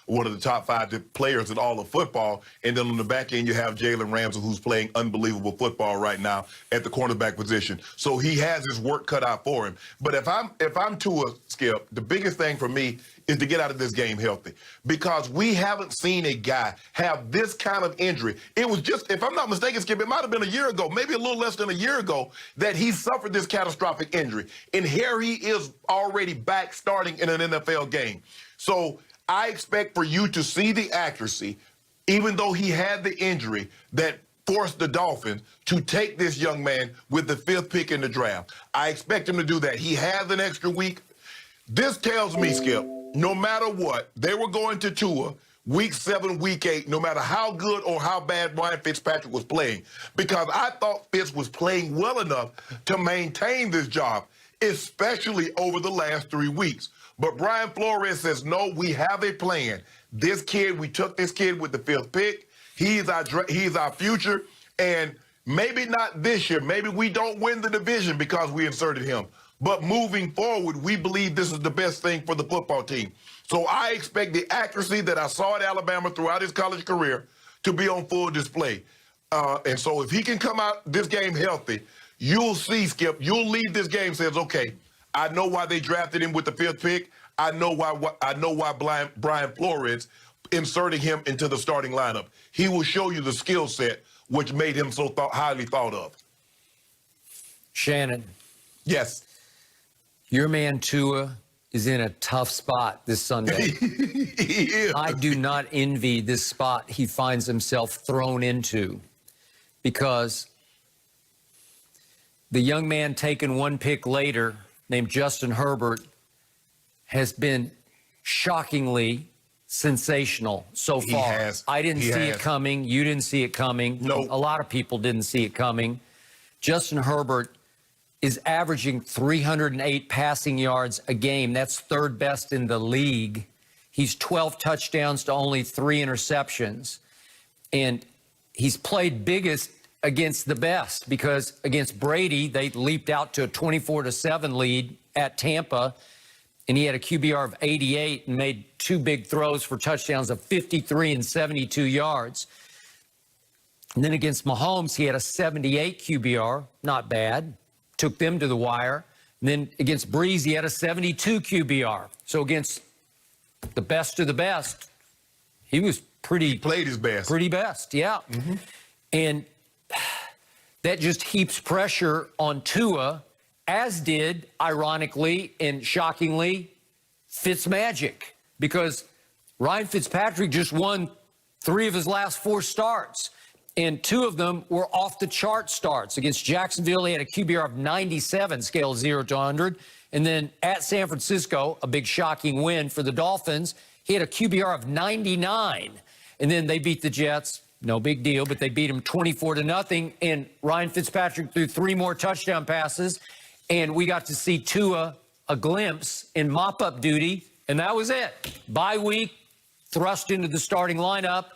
one of the top 5 players in all of football. And then on the back end, you have Jalen Ramsey, who's playing unbelievable football right now at the cornerback position. So he has his work cut out for him. But if I'm Tua, Skip, the biggest thing for me is to get out of this game healthy, because we haven't seen a guy have this kind of injury. It was just, if I'm not mistaken, Skip, it might have been a year ago, maybe a little less than a year ago, that he suffered this catastrophic injury. And here he is already back starting in an NFL game. So I expect for you to see the accuracy, even though he had the injury, that forced the Dolphins to take this young man with the 5th pick in the draft. I expect him to do that. He has an extra week. This tells me, Skip, no matter what, they were going to Tua week 7, week 8, no matter how good or how bad Ryan Fitzpatrick was playing, because I thought Fitz was playing well enough to maintain this job, especially over the last 3 weeks. But Brian Flores says, no, we have a plan. This kid, we took this kid with the 5th pick. He's our future. And maybe not this year. Maybe we don't win the division because we inserted him. But moving forward, we believe this is the best thing for the football team. So I expect the accuracy that I saw at Alabama throughout his college career to be on full display. And so if he can come out this game healthy, you'll see, Skip, you'll leave this game says, okay, I know why they drafted him with the 5th pick. I know why Brian Flores inserting him into the starting lineup. He will show you the skill set which made him so highly thought of. Shannon. Yes. Your man Tua is in a tough spot this Sunday. He is. I do not envy this spot he finds himself thrown into, because the young man taken 1 pick later, named Justin Herbert, has been shockingly sensational so far. He has. I didn't see it coming. You didn't see it coming. No. A lot of people didn't see it coming. Justin Herbert is averaging 308 passing yards a game. That's 3rd best in the league. He's 12 touchdowns to only 3 interceptions. And he's played biggest against the best, because against Brady, they leaped out to a 24-7 lead at Tampa, and he had a QBR of 88 and made 2 big throws for touchdowns of 53 and 72 yards. And then against Mahomes, he had a 78 QBR, not bad. Took them to the wire. And then against Breeze, he had a 72 QBR. So against the best of the best, he was He played his best. Pretty best, yeah. Mm-hmm. And that just heaps pressure on Tua, as did, ironically and shockingly, Fitzmagic, because Ryan Fitzpatrick just won 3 of his last 4 starts. And 2 of them were off-the-chart starts. Against Jacksonville, he had a QBR of 97, scale 0 to 100. And then at San Francisco, a big shocking win for the Dolphins, he had a QBR of 99. And then they beat the Jets, no big deal, but they beat him 24-0. And Ryan Fitzpatrick threw 3 more touchdown passes. And we got to see Tua a glimpse in mop-up duty, and that was it. Bye week, thrust into the starting lineup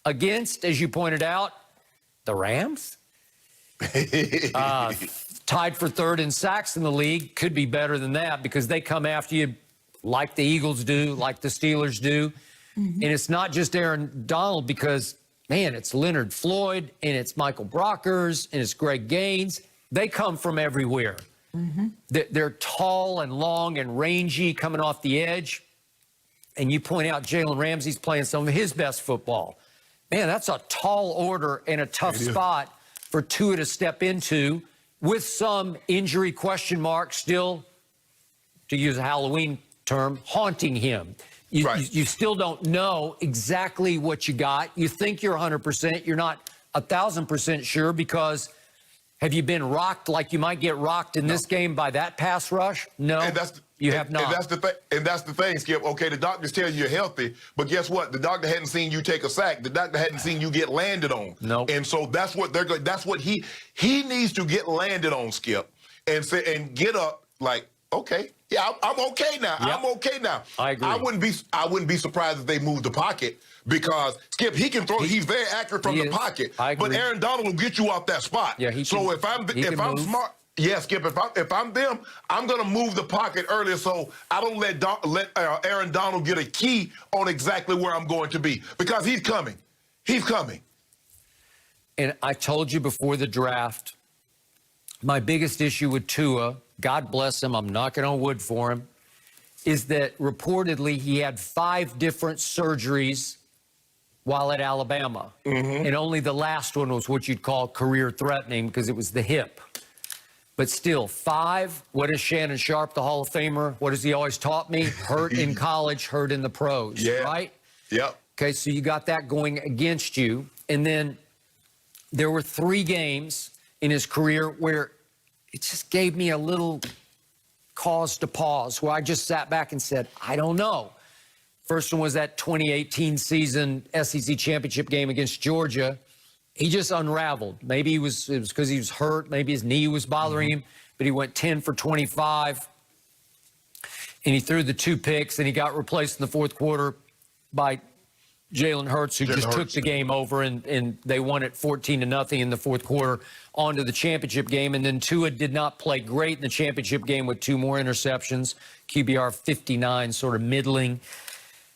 against, as you pointed out, the Rams. Tied for 3rd in sacks in the league. Could be better than that, because they come after you like the Eagles do, like the Steelers do. Mm-hmm. And it's not just Aaron Donald, because, man, it's Leonard Floyd, and it's Michael Brockers, and it's Greg Gaines. They come from everywhere. Mm-hmm. They're tall and long and rangy coming off the edge. And you point out Jalen Ramsey's playing some of his best football. Man, that's a tall order and a tough spot for Tua to step into, with some injury question marks still, to use a Halloween term, haunting him. You still don't know exactly what you got. You think you're 100%. You're not 1,000% sure, because have you been rocked like you might get rocked in this game by that pass rush? No, you have not. And that's the thing, Skip. Okay, the doctors tell you you're healthy, but guess what? The doctor hadn't seen you take a sack. The doctor hadn't seen you get landed on. No. And so that's what they're going. That's what he needs to get landed on, Skip, and say and get up like, okay, yeah, I'm okay now. Yep. I'm okay now. I agree. I wouldn't be surprised if they moved the pocket, because Skip, he can throw. He's very accurate from the pocket. I agree. But Aaron Donald will get you off that spot. Yeah, so if I'm smart. Yeah, Skip. If I'm them, I'm gonna move the pocket earlier so I don't let Aaron Donald get a key on exactly where I'm going to be, because he's coming. He's coming. And I told you before the draft, my biggest issue with Tua, God bless him, I'm knocking on wood for him, is that reportedly he had 5 different surgeries while at Alabama. And only the last one was what you'd call career-threatening because it was the hip. But still, 5, what is Shannon Sharp, the Hall of Famer, what has he always taught me? Hurt in college, hurt in the pros, right? Yep. Okay, so you got that going against you. And then there were 3 games in his career where it just gave me a little cause to pause, where I just sat back and said, I don't know. First one was that 2018 season SEC championship game against Georgia. He just unraveled. Maybe it was because he was hurt. Maybe his knee was bothering him, but he went 10 for 25. And he threw the 2 picks, and he got replaced in the fourth quarter by Jalen Hurts, who just took the game over, and they won it 14-0 in the fourth quarter, on to the championship game. And then Tua did not play great in the championship game with 2 more interceptions, QBR 59, sort of middling.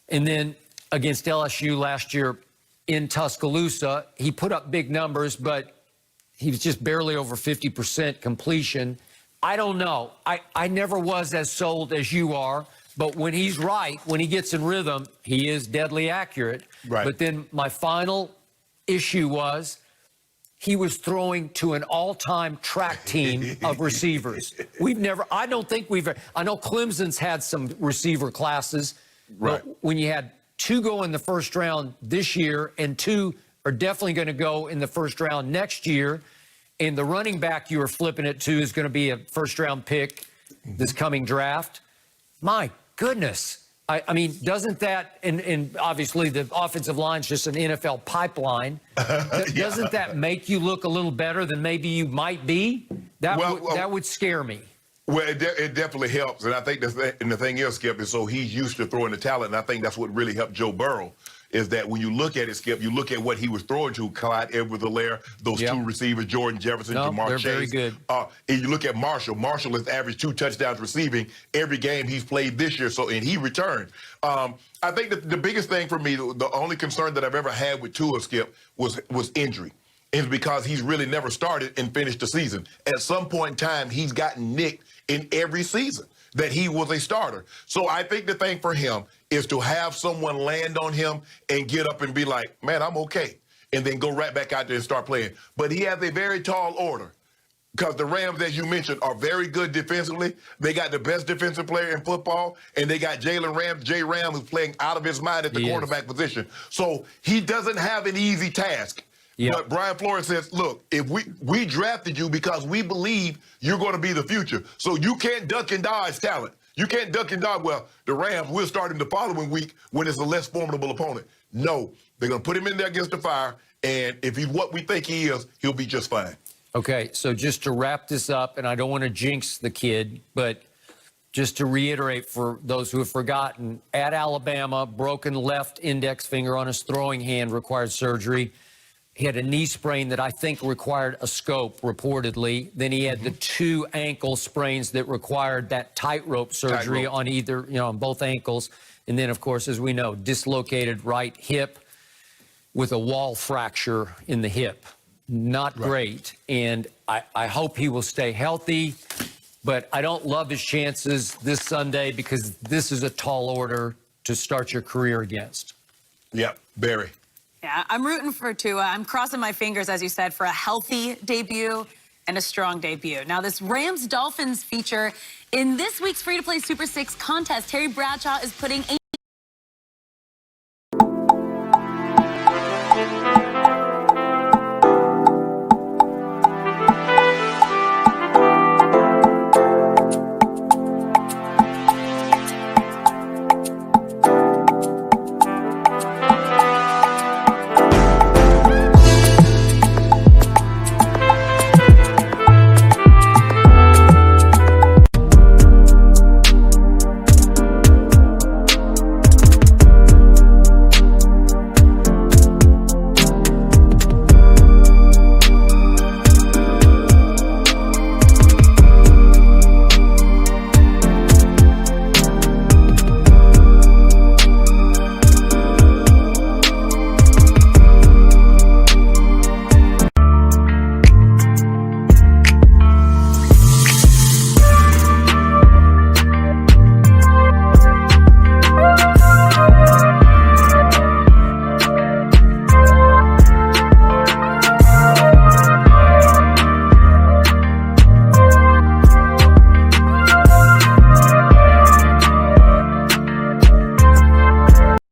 And then against LSU last year in Tuscaloosa, he put up big numbers, but he was just barely over 50% completion. I don't know. I never was as sold as you are. But when he's right, when he gets in rhythm, he is deadly accurate. Right. But then my final issue was he was throwing to an all-time track team of receivers. I know Clemson's had some receiver classes. Right. But when you had 2 go in the first round this year and 2 are definitely going to go in the first round next year, and the running back you were flipping it to is going to be a first-round pick this coming draft, my goodness. I mean, doesn't that, and obviously the offensive line's just an NFL pipeline, doesn't that make you look a little better than maybe you might be? That would scare me. Well, it definitely helps. And I think the thing is, Skip, is so he's used to throwing the talent. And I think that's what really helped Joe Burrow, is that when you look at it, Skip, you look at what he was throwing to, Clyde Edwards-Helaire, those 2 receivers, Jordan Jefferson, Jamar they're Chase. very good. And you look at Marshall. Marshall has averaged 2 touchdowns receiving every game he's played this year, and he returned. I think that the biggest thing for me, the only concern that I've ever had with Tua, Skip, was injury. It's because he's really never started and finished the season. At some point in time, he's gotten nicked in every season that he was a starter. So I think the thing for him is to have someone land on him and get up and be like, man, I'm okay, and then go right back out there and start playing. But he has a very tall order, because the Rams, as you mentioned, are very good defensively. They got the best defensive player in football, and they got Jay Ram, who's playing out of his mind at the quarterback position. So he doesn't have an easy task. Yep. But Brian Flores says, look, if we drafted you because we believe you're going to be the future. So you can't duck and dodge talent. You can't duck and dodge. Well, the Rams will start him the following week when it's a less formidable opponent. No, they're going to put him in there against the fire, and if he's what we think he is, he'll be just fine. Okay, so just to wrap this up, and I don't want to jinx the kid, but just to reiterate for those who have forgotten, at Alabama, broken left index finger on his throwing hand, required surgery. He had a knee sprain that I think required a scope, reportedly. Then he had the 2 ankle sprains that required that tightrope surgery on either, on both ankles. And then, of course, as we know, dislocated right hip with a wall fracture in the hip. Not great. And I hope he will stay healthy, but I don't love his chances this Sunday, because this is a tall order to start your career against. Yep, Barry. Yeah, I'm rooting for Tua. I'm crossing my fingers, as you said, for a healthy debut and a strong debut. Now, this Rams-Dolphins feature in this week's free-to-play Super 6 contest, Terry Bradshaw is putting a